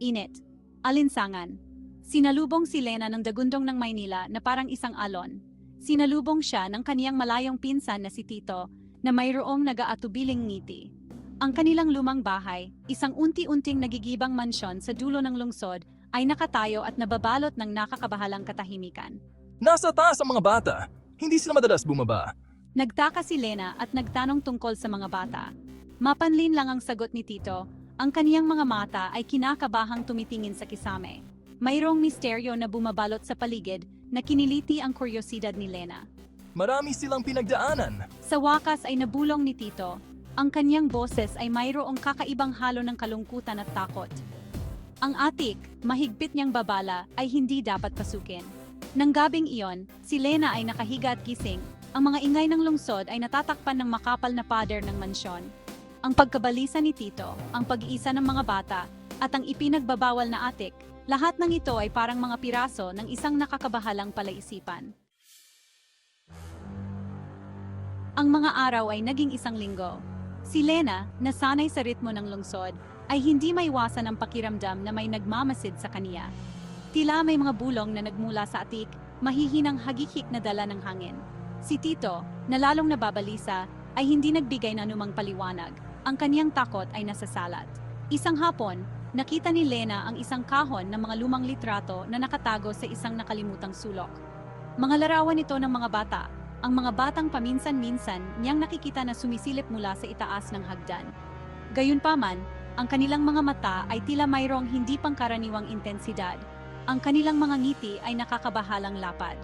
Init. Alinsangan. Sinalubong si Lena ng dagundong ng Maynila na parang isang alon. Sinalubong siya ng kaniyang malayong pinsan na si Tito na mayroong nag-aatubiling ngiti. Ang kanilang lumang bahay, isang unti-unting nagigibang mansyon sa dulo ng lungsod, ay nakatayo at nababalot ng nakakabahalang katahimikan. Nasa taas ang mga bata. Hindi sila madalas bumaba. Nagtaka si Lena at nagtanong tungkol sa mga bata. Mapanlin lang ang sagot ni Tito, ang kaniyang mga mata ay kinakabahang tumitingin sa kisame. Mayroong misteryo na bumabalot sa paligid na kiniliti ang kuryosidad ni Lena. Marami silang pinagdaanan. Sa wakas ay nabulong ni Tito, ang kaniyang boses ay mayroong kakaibang halo ng kalungkutan at takot. Ang atik, mahigpit niyang babala, ay hindi dapat pasukin. Nang gabing iyon, si Lena ay nakahiga at gising. Ang mga ingay ng lungsod ay natatakpan ng makapal na pader ng mansyon. Ang pagkabalisa ni Tito, ang pag-iisa ng mga bata, at ang ipinagbabawal na atik, lahat ng ito ay parang mga piraso ng isang nakakabahalang palaisipan. Ang mga araw ay naging isang linggo. Si Lena, na sanay sa ritmo ng lungsod, ay hindi maiwasan ang pakiramdam na may nagmamasid sa kaniya. Tila may mga bulong na nagmula sa atik, mahihinang hagikik na dala ng hangin. Si Tito, na lalong nababalisa, ay hindi nagbigay ng anumang paliwanag. Ang kaniyang takot ay nasasalat. Isang hapon, nakita ni Lena ang isang kahon ng mga lumang litrato na nakatago sa isang nakalimutang sulok. Mga larawan ito ng mga bata, ang mga batang paminsan-minsan niyang nakikita na sumisilip mula sa itaas ng hagdan. Gayunpaman, ang kanilang mga mata ay tila mayroong hindi pangkaraniwang intensidad. Ang kanilang mga ngiti ay nakakabahalang lapad.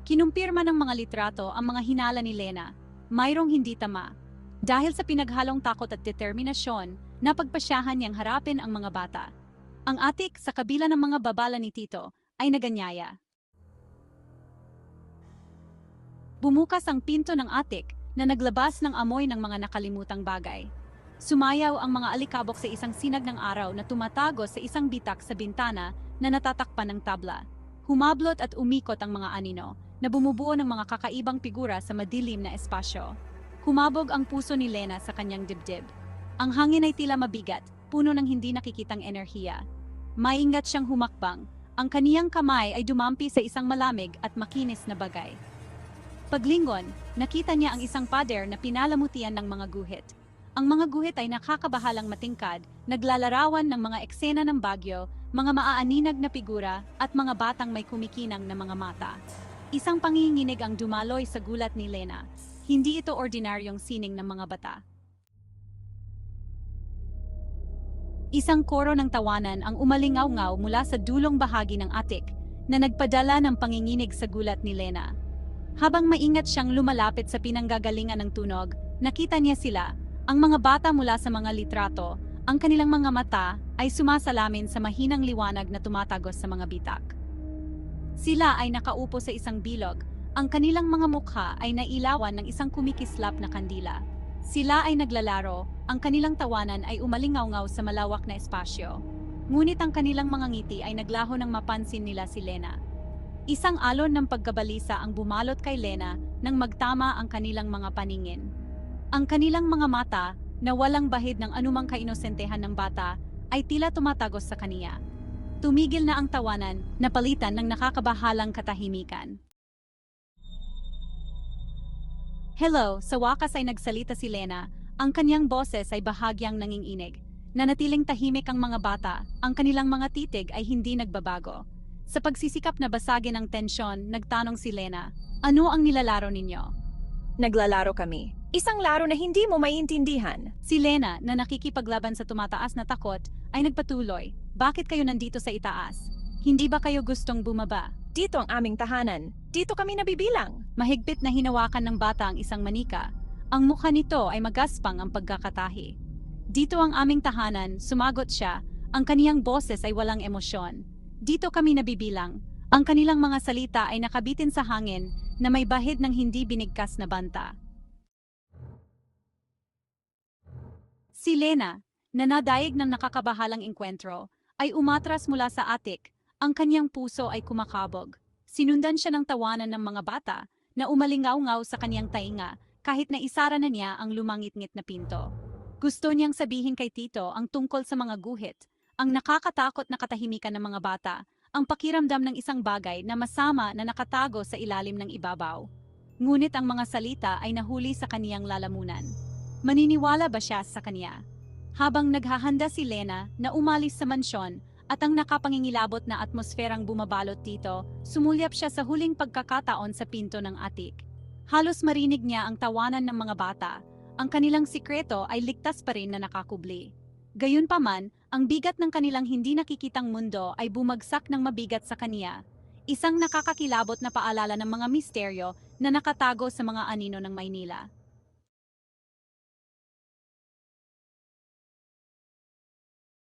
Kinumpirma ng mga litrato ang mga hinala ni Lena, mayroong hindi tama. Dahil sa pinaghalong takot at determinasyon, napagpasyahan niyang harapin ang mga bata. Ang atik sa kabila ng mga babala ni Tito ay naganyaya. Bumukas ang pinto ng atik na naglabas ng amoy ng mga nakalimutang bagay. Sumayaw ang mga alikabok sa isang sinag ng araw na tumatago sa isang bitak sa bintana na natatakpan ng tabla. Humablot at umikot ang mga anino na bumubuo ng mga kakaibang figura sa madilim na espasyo. Humabog ang puso ni Lena sa kanyang dibdib. Ang hangin ay tila mabigat, puno ng hindi nakikitang enerhiya. Maingat siyang humakbang. Ang kaniyang kamay ay dumampi sa isang malamig at makinis na bagay. Paglingon, nakita niya ang isang pader na pinalamutian ng mga guhit. Ang mga guhit ay nakakabahalang matingkad, naglalarawan ng mga eksena ng bagyo, mga maaaninag na figura, at mga batang may kumikinang na mga mata. Isang panginginig ang dumaloy sa gulat ni Lena. Hindi ito ordinaryong sining ng mga bata. Isang koro ng tawanan ang umalingaw-ngaw mula sa dulong bahagi ng atik na nagpadala ng panginginig sa gulat ni Lena. Habang maingat siyang lumalapit sa pinanggagalingan ng tunog, nakita niya sila, ang mga bata mula sa mga litrato, ang kanilang mga mata ay sumasalamin sa mahinang liwanag na tumatagos sa mga bitak. Sila ay nakaupo sa isang bilog, ang kanilang mga mukha ay nailawan ng isang kumikislap na kandila. Sila ay naglalaro, ang kanilang tawanan ay umalingaw-ngaw sa malawak na espasyo. Ngunit ang kanilang mga ngiti ay naglaho nang mapansin nila si Lena. Isang alon ng pagkabalisa ang bumalot kay Lena nang magtama ang kanilang mga paningin. Ang kanilang mga mata, na walang bahid ng anumang kainosentehan ng bata, ay tila tumatagos sa kaniya. Tumigil na ang tawanan, napalitan ng nakakabahalang katahimikan. Hello, sa wakas ay nagsalita si Lena, ang kanyang boses ay bahagyang nanginginig. Nanatiling tahimik ang mga bata, ang kanilang mga titig ay hindi nagbabago. Sa pagsisikap na basagin ang tensyon, nagtanong si Lena, ano ang nilalaro ninyo? Naglalaro kami. Isang laro na hindi mo maintindihan. Si Lena, na nakikipaglaban sa tumataas na takot, ay nagpatuloy, bakit kayo nandito sa itaas? Hindi ba kayo gustong bumaba? Dito ang aming tahanan. Dito kami nabibilang. Mahigpit na hinawakan ng bata ang isang manika. Ang mukha nito ay magaspang ang pagkakatahi. Dito ang aming tahanan, sumagot siya, ang kaniyang boses ay walang emosyon. Dito kami nabibilang. Ang kanilang mga salita ay nakabitin sa hangin na may bahid ng hindi binigkas na banta. Si Lena, na nadaig ng nakakabahalang engkwentro, ay umatras mula sa atik. Ang kanyang puso ay kumakabog. Sinundan siya ng tawanan ng mga bata na umalingaw-ngaw sa kanyang tainga kahit na isara na niya ang lumangit-ngit na pinto. Gusto niyang sabihin kay Tito ang tungkol sa mga guhit, Ang nakakatakot na katahimikan ng mga bata, ang pakiramdam ng isang bagay na masama na nakatago sa ilalim ng ibabaw. Ngunit ang mga salita ay nahuli sa kaniyang lalamunan. Maniniwala ba siya sa kaniya? Habang naghahanda si Lena na umalis sa mansyon at ang nakapangingilabot na atmosferang bumabalot dito, sumulyap siya sa huling pagkakataon sa pinto ng atik. Halos marinig niya ang tawanan ng mga bata. Ang kanilang sikreto ay ligtas pa rin na nakakubli. Gayunpaman, ang bigat ng kanilang hindi nakikitang mundo ay bumagsak ng mabigat sa kaniya. Isang nakakakilabot na paalala ng mga misteryo na nakatago sa mga anino ng Maynila.